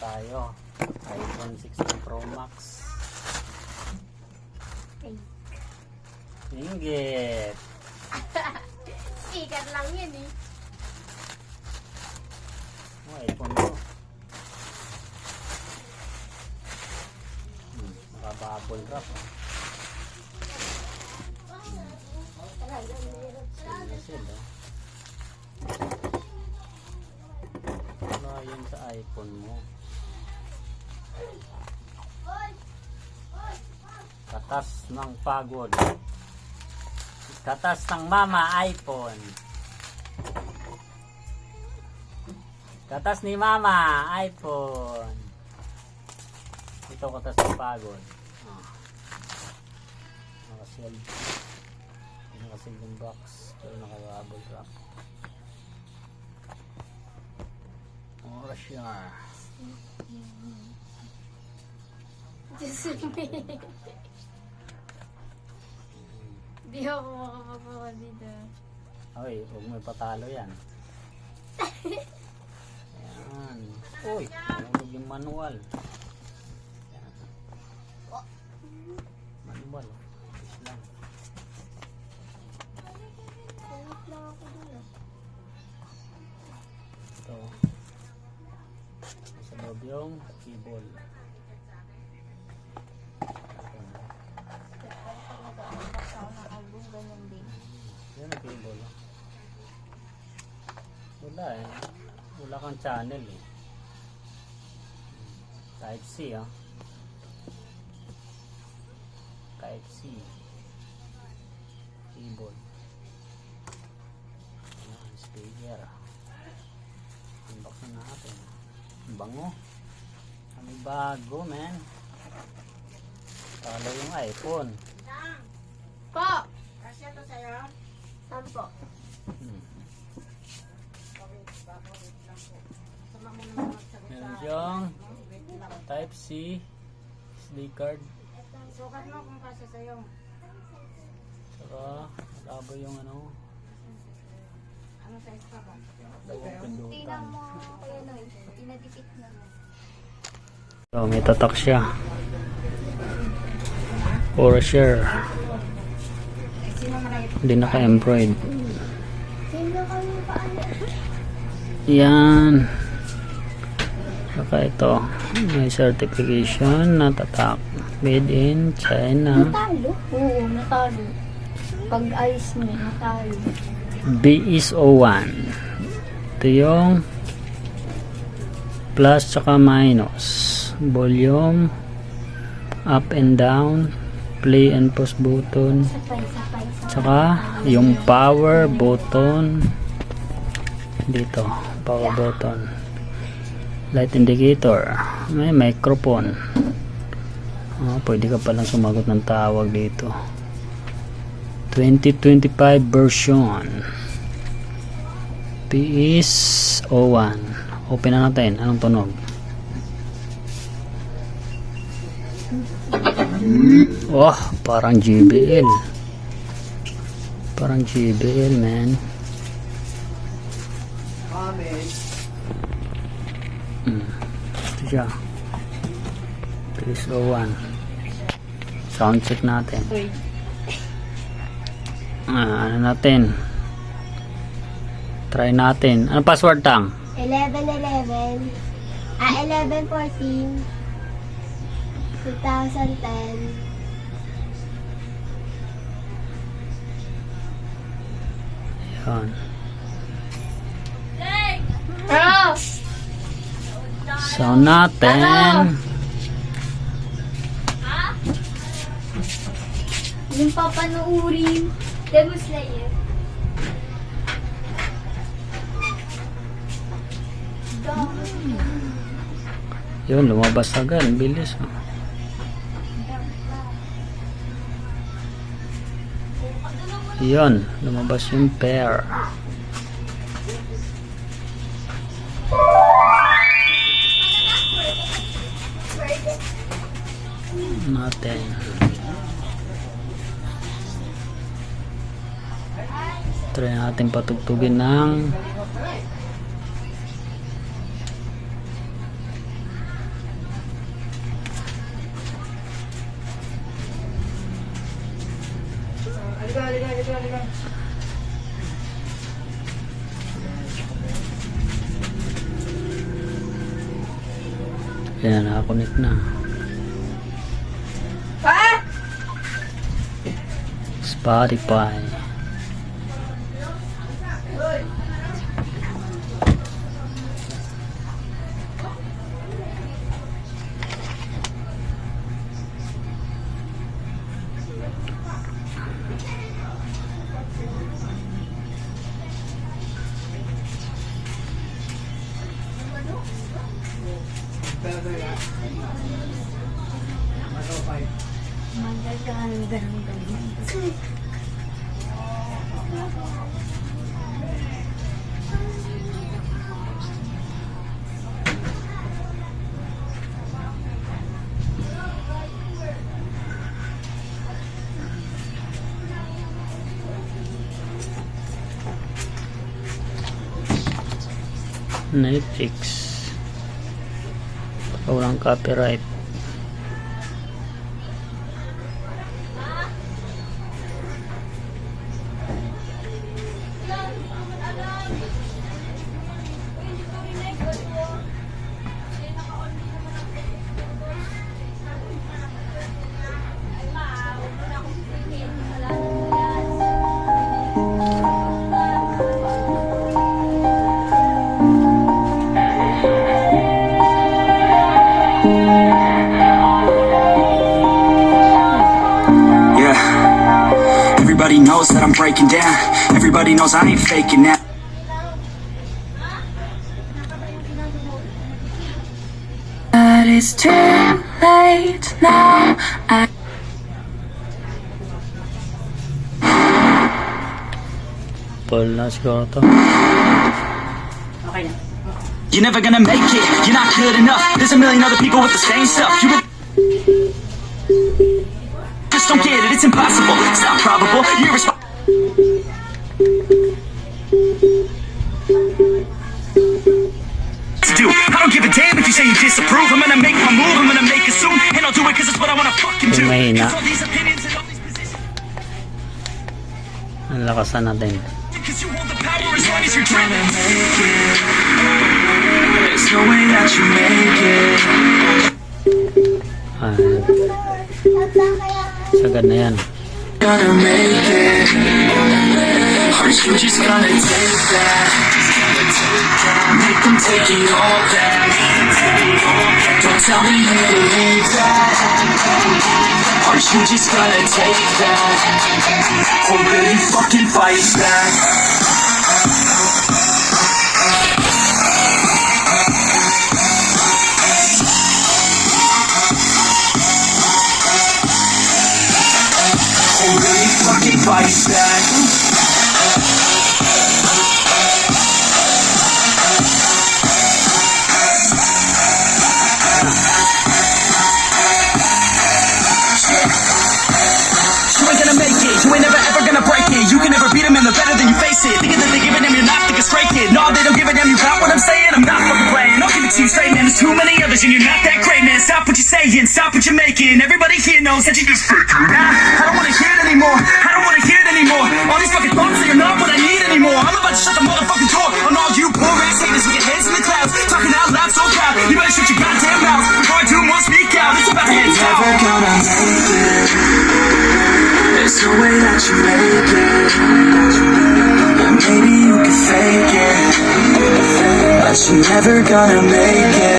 tayo. iPhone 16 Pro Max. Inggit. Sticker lang yun eh. Oh, iPhone mo. Nakabubble wrap. Sila. Wala yun sa iPhone mo. Katas ng pagod. Katas ng mama iPhone. Katas ni mama iPhone. Ito katas ng pagod. Nakasil. Nakasil yung box. Pero nakabubble wrap. Oras yan. Di ako makapagawa dito. Oy, huwag mo ipatalo yan. Ayan. Uy, nalulog yung manual. Ayan. Manual. Ayos lang. Kulit lang ako dun ah. Ito. Sa loob yung keyboard. Yan ang cable. Wala eh. Wala kang channel eh. Type C ah. Type C. Keyboard. Ayan, speaker. Unbox na natin. Ang bango. Kami bago man. Talo yung iPhone. Po! Kasya to sa'yo? Sampo. Sama mo naman magsagot Meron sa... siyang Type C SD card. Sukat mo kung kasya sa'yo. Saka malabo yung ano, Ano size pa ba? dalawang pindutan. Tingnan mo kuya Noy. Pinadikit na. So, may tatak siya. For share. Sino marayot? Hindi naka-embroid. Sino kami paano? Yan. Saka ito. May certification na tatak. Made in China. Natalo? Oo, natalo. Pag ayos mo, natalo. BSO1. Ito yung plus tsaka minus. Volume. Up and down. Play and pause button. Sapay. Tsaka yung power button dito, power button, light indicator, may microphone. Pwede ka palang sumagot ng tawag dito. 2025 version PSO1. Open na natin. Anong tunog? Oh, parang JBL. Parang JBL, man. Ito siya. PSO1. Sound check natin. Ano natin? Try natin. Ano password tang? 11-11. 11-14. 2010. Yan. Bro! Sound natin. Yung papanuurin. Demon Slayer. Yun, lumabas agad. Bilis. Oh. Yun, lumabas yung pair. Natin. Try natin patugtugin ng Yan, nakakonect na. Spotify. Magaganda. Netflix. Walang copyright. Yeah, everybody knows that I'm breaking down. Everybody knows I ain't faking now. But it's too late now. Paul na siguro to. You're never gonna make it, you're not good enough. There's a million other people with the same stuff. You just don't get it, it's impossible. It's not probable, you're irresponsible. I don't give a damn if you say you disapprove. I'm gonna make my move, I'm gonna make it soon. And I'll do it cause it's what I wanna fucking do. Yung mahina. 'Cause all these opinions and all these positions, Ang lakasan natin. cause you hold the power as long as you're dreaming. There's no way that you make it. Ayan. Sagad na yan. Gonna make it. Are you just gonna take that? Make them take it all back. Don't tell me you believe that. Are you just gonna take that? Or will you fucking fight back? Or will you fucking fight back? You ain't never ever gonna break it. You can never beat them and they're better than you face it. Thinking that they give a damn, you're not thinking straight kid. No, they don't give a damn, you got what I'm saying? I'm not fucking playing, I'll give it to you straight, man. There's too many others and you're not that great, man. Stop what you're saying, stop what you're making. Everybody here knows that you just fake it. Nah, I don't wanna hear it anymore. I don't wanna hear it anymore. All these fucking thoughts that you're not what I need anymore. I'm about to shut the motherfucking door on all you poor ass haters with your heads in the clouds. Talking out loud so proud. You better shut your goddamn mouth before I do more speak out. It's about to head down. Never gonna make it. There's no way that you make it. And maybe you can fake it, but you're never gonna make it.